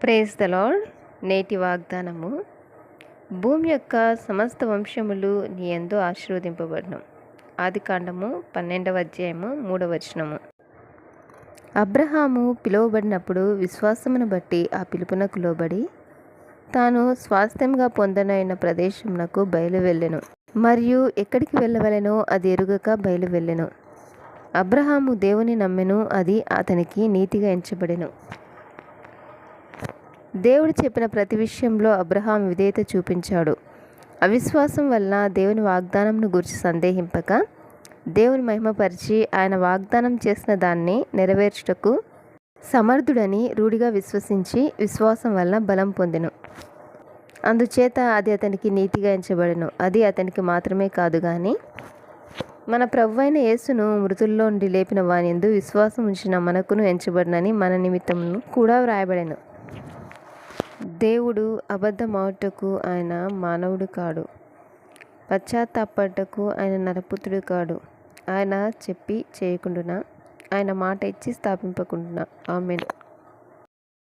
Praise the lord. నేటి వాగ్దానము: భూమి యొక్క సమస్త వంశములు నీ యందు ఆశీర్వదింపబడును. ఆదికాండము 12వ అధ్యాయము 3వ వచనము. అబ్రహాము పిలువబడినప్పుడు విశ్వాసమును బట్టి ఆ పిలుపునకు లోబడి తాను స్వాస్థ్యంగా పొందనైన ప్రదేశమునకు బయలువెళ్ళెను, మరియు ఎక్కడికి వెళ్ళవలెనో అది ఎరుగక బయలువెళ్ళెను. అబ్రహాము దేవుని నమ్మెను, అది అతనికి నీతిగా ఎంచబడెను. దేవుడు చెప్పిన ప్రతి విషయంలో అబ్రహాం విధేయత చూపించాడు. అవిశ్వాసం వలన దేవుని వాగ్దానంను గురించి సందేహింపక దేవుని మహిమపరిచి ఆయన వాగ్దానం చేసిన దాన్ని నెరవేర్చుటకు సమర్థుడని రూఢిగా విశ్వసించి విశ్వాసం వలన బలం పొందెను. అందుచేత అది అతనికి నీతిగా ఎంచబడెను. అది అతనికి మాత్రమే కాదు గాని మన ప్రభువైన యేసును మృతుల్లో నుండి లేపిన వానియందు విశ్వాసం ఉంచిన మనకును ఎంచబడినని మన నిమిత్తమును కూడా వ్రాయబడెను. దేవుడు అబద్ధమాడుటకు ఆయన మానవుడు కాడు, పశ్చాత్తాపడుటకు ఆయన నరపుత్రుడు కాడు. ఆయన చెప్పి చేయకుండునా, ఆయన మాట ఇచ్చి స్థాపింపకుండునా. ఆమేన్.